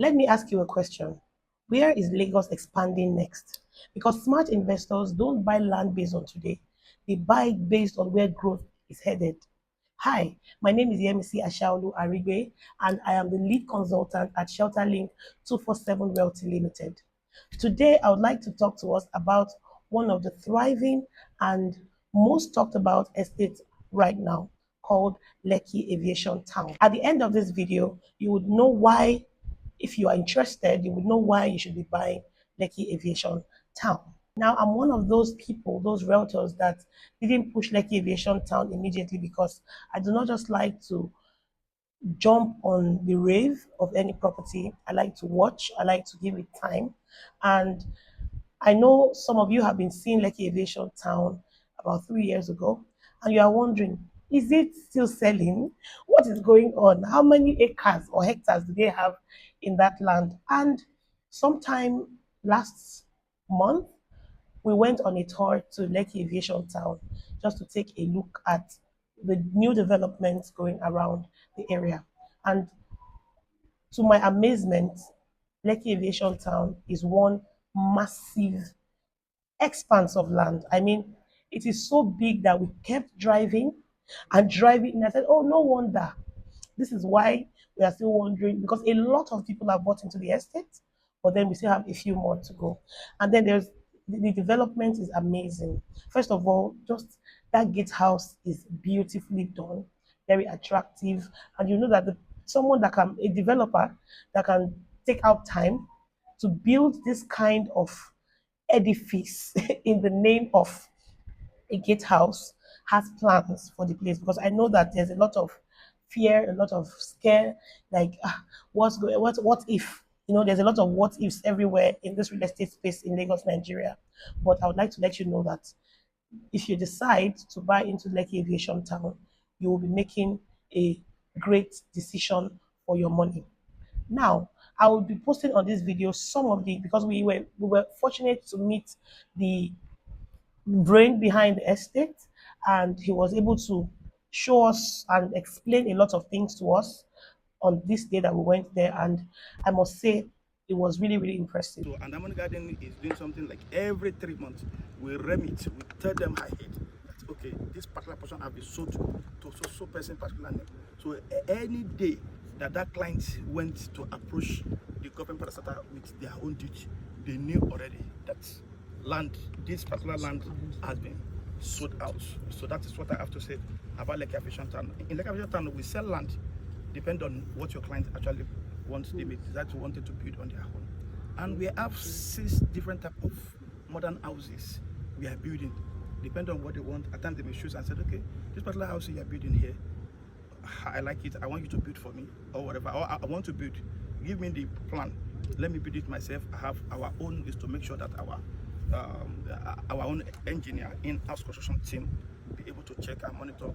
Let me ask you a question. Where is Lagos expanding next? Because smart investors don't buy land based on today, they buy based on where growth is headed. Hi, my name is Yemisi Ashaolu Arigbe, and I am the lead consultant at Shelterlink 247 Realty Limited. Today, I would like to talk to us about one of the thriving and most talked about estates right now called Lekki Aviation Town. At the end of this video, you would know why, if you are interested, you would know why you should be buying Lekki Aviation Town. Now, I'm one of those people, those realtors that didn't push Lekki Aviation Town immediately because I do not just like to jump on the rave of any property. I like to watch, I like to give it time. And I know some of you have been seeing Lekki Aviation Town about 3 years ago, and you are wondering, is it still selling? What is going on? How many acres or hectares do they have in that land? And sometime last month, we went on a tour to Lekki Aviation Town just to take a look at the new developments going around the area. And to my amazement, Lekki Aviation Town is one massive expanse of land. I mean, it is so big that we kept driving and driving. And I said, oh, no wonder. This is why we are still wondering because a lot of people have bought into the estate, but then we still have a few more to go. And then there's the development is amazing. First of all, just that gatehouse is beautifully done, very attractive. And you know that someone that can, a developer that can take out time to build this kind of edifice in the name of a gatehouse has plans for the place because I know that there's a lot of fear, a lot of scare, like what's going, what if, there's a lot of what ifs everywhere in this real estate space in Lagos, Nigeria. But I would like to let you know that if you decide to buy into Lekki Aviation Town, you will be making a great decision for your money. Now, I will be posting on this video some of the because we were fortunate to meet the brain behind the estate, and he was able to show us and explain a lot of things to us on this day that we went there. And I must say, it was really, really impressive. So, and Harmony Garden is doing something like every 3 months. We remit, we tell them ahead that okay, this particular person have been sold to so person particular name. So any day that client went to approach the government parastatal with their own duty, they knew already that this particular land has been sold out. So that is what I have to say about Lekki Aviation Town. In Lekki Aviation Town, we sell land depend on what your client actually wants. They may decide to want it to build on their own. And we have 6 different type of modern houses we are building. Depending on what they want, at times they may choose and say, okay, this particular house you are building here, I like it, I want you to build for me, or whatever, or I want to build, give me the plan, let me build it myself. I have our own is to make sure that our own engineer in-house construction team be able to check and monitor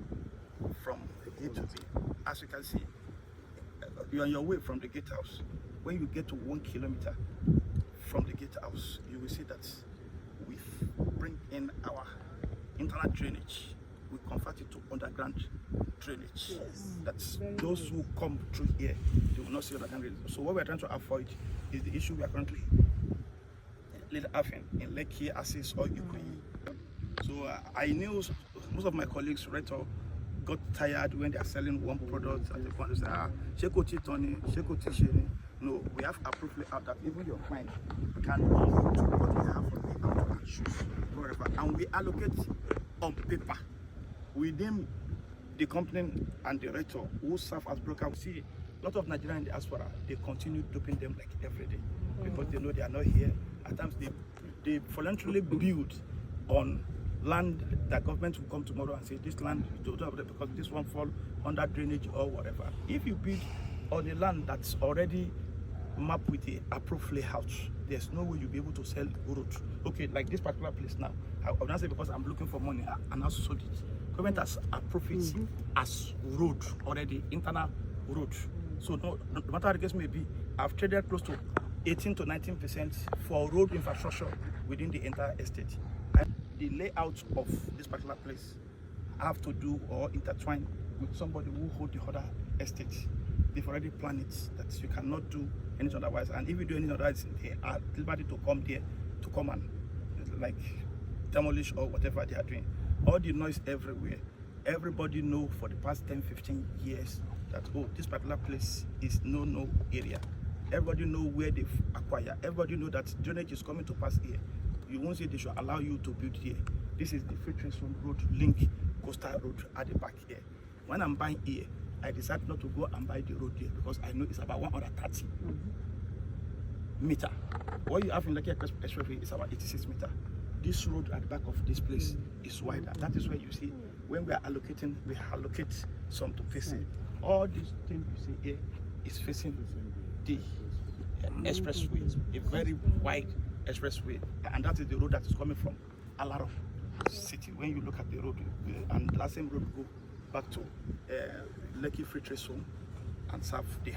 from A to B. As you can see, you're on your way from the gatehouse. When you get to 1 kilometer from the gatehouse, you will see that we bring in our internal drainage. We convert it to underground drainage. Yes. That's those who come through here, they will not see underground drainage. So what we are trying to avoid is the issue we are currently having in Lekki, Assis, or Ikoyi. So I knew most of my colleagues got tired when they are selling one product and they want to say, Shekoti Tony, Shekoti Sheni. No, we have approved layout that even your client can do what they have for layout and choose wherever. And we allocate on paper within the company and the director who serve as broker. We see a lot of Nigerian diaspora, they continue duping them like every day because they know they are not here. At times they voluntarily build on land that government will come tomorrow and say this land you don't have it because this one fall under drainage or whatever. If you build on a land that's already mapped with the approved layout, there's no way you'll be able to sell road. Okay, like this particular place now, I'll not say because I'm looking for money and I sold it. Government has approved it as road already, internal road. So no matter the case may be, I've traded close to 18 to 19% for road infrastructure within the entire estate. And the layout of this particular place have to do or intertwine with somebody who hold the other estate. They've already planned it that you cannot do anything otherwise. And if you do anything otherwise, they are at liberty to come there to come and like demolish or whatever they are doing. All the noise everywhere. Everybody know for the past 10-15 years that, oh, this particular place is no area. Everybody know where they've acquired. Everybody know that drainage is coming to pass here. You won't say they should allow you to build here. This is the Free Trade Zone Road link coastal road at the back here. When I'm buying here, I decided not to go and buy the road here because I know it's about 130 meter. What you have in Lekki Expressway is about 86 meter. This road at the back of this place is wider. That is where you see when we are allocating, we allocate some to facing. All these things you see here is facing the expressway, a very wide expressway, and that is the road that is coming from Alaro City. When you look at the road, and that same road go back to Lekki Free Trade Zone and serve the.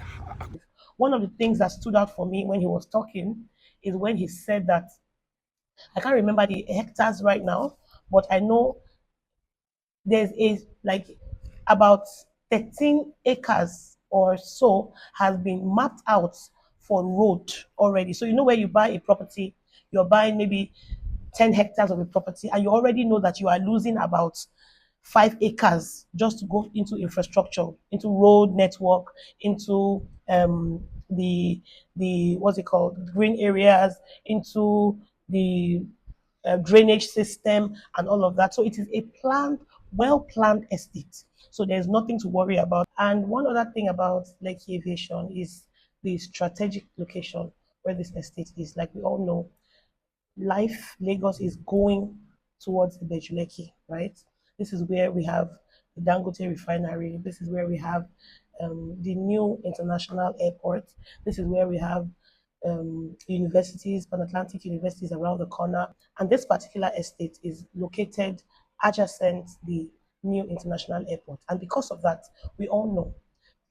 One of the things that stood out for me when he was talking is when he said that, I can't remember the hectares right now, but I know there's a like about 13 acres or so has been mapped out for road already. So you know where you buy a property, you're buying maybe 10 hectares of a property, and you already know that you are losing about 5 acres just to go into infrastructure, into road network, into the what's it called, green areas, into the drainage system and all of that. So it is a planned, well planned estate. So there's nothing to worry about. And one other thing about Lekki Aviation is the strategic location where this estate is. Like we all know, life Lagos is going towards Ibeju Lekki, right? This is where we have the Dangote refinery. This is where we have the new international airport. This is where we have universities, Pan-Atlantic universities around the corner. And this particular estate is located adjacent the new international airport. And because of that, we all know,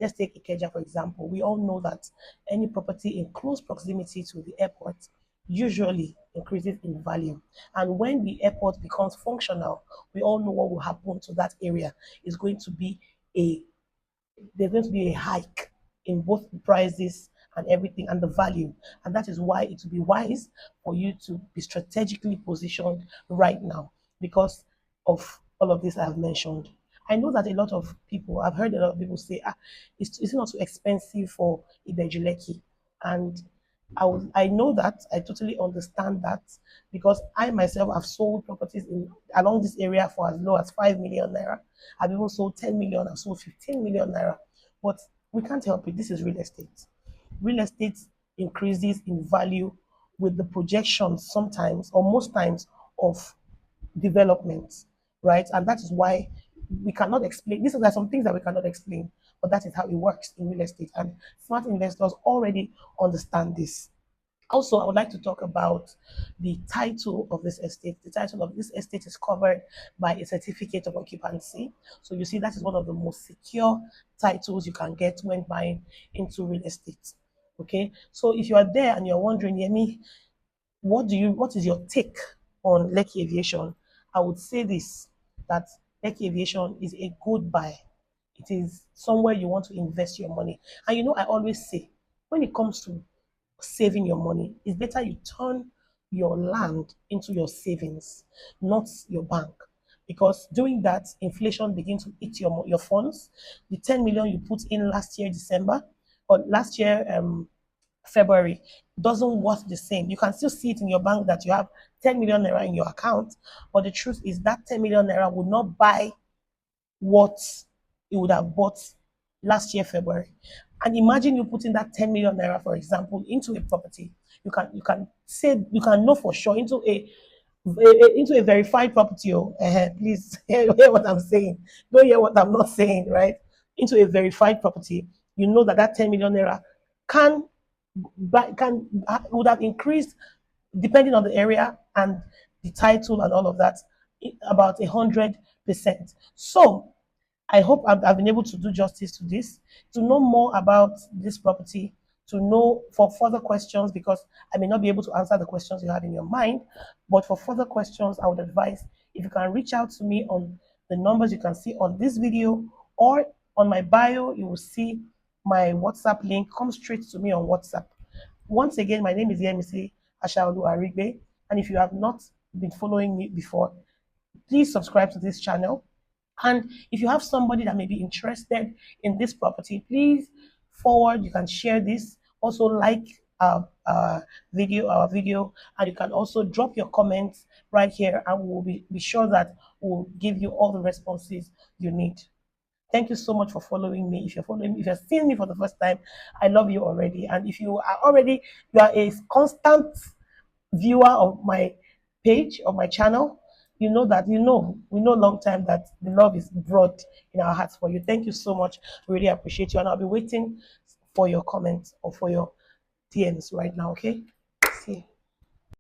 let's take Ikeja for example, we all know that any property in close proximity to the airport usually increases in value. And when the airport becomes functional, we all know what will happen to that area. Is going to be a there's going to be a hike in both the prices and everything and the value. And that is why it would be wise for you to be strategically positioned right now because of all of this I have mentioned. I know that a lot of people, I've heard a lot of people say, it's not too expensive for Ibejuleki. And I know that, I totally understand that because I myself have sold properties along this area for as low as 5 million naira. I've even sold 10 million, I've sold 15 million naira. But we can't help it. This is real estate. Real estate increases in value with the projections sometimes or most times of development, right? And that is why we cannot explain. These are some things that we cannot explain, but that is how it works in real estate. And smart investors already understand this. Also, I would like to talk about the title of this estate. The title of this estate is covered by a certificate of occupancy. So you see, that is one of the most secure titles you can get when buying into real estate. Okay, so if you are there and you're wondering, Yemi, what is your take on Lekki Aviation? I would say this, that Lekki Aviation is a good buy. It is somewhere you want to invest your money. And you know, I always say, when it comes to saving your money, it's better you turn your land into your savings, not your bank. Because doing that, inflation begins to eat your funds. The 10 million you put in last year, December, or last year, February, doesn't worth the same. You can still see it in your bank that you have 10 million naira in your account, but the truth is that 10 million naira would not buy what it would have bought last year February. And imagine you putting that 10 million naira, for example, into a property. You can know for sure into a verified property. Oh, please hear what I'm saying. Don't hear what I'm not saying, right? Into a verified property, you know that that 10 million naira can would have increased depending on the area and the title and all of that about 100%. So I hope I've been able to do justice to this. To know more about this property, to know for further questions, because I may not be able to answer the questions you have in your mind, but for further questions, I would advise if you can reach out to me on the numbers you can see on this video or on my bio, you will see my WhatsApp link. Come straight to me on WhatsApp. Once again, my name is Yemisi Ashaolu Arigbe, and if you have not been following me before, please subscribe to this channel. And if you have somebody that may be interested in this property, please forward. You can share this. Also, like our video, and you can also drop your comments right here, and we'll be sure that we'll give you all the responses you need. Thank you so much for following me. If you're following me, if you're seeing me for the first time, I love you already. And if you are a constant viewer of my page, of my channel, you know that we know long time that the love is broad in our hearts for you. Thank you so much. We really appreciate you. And I'll be waiting for your comments or for your DMs right now, okay?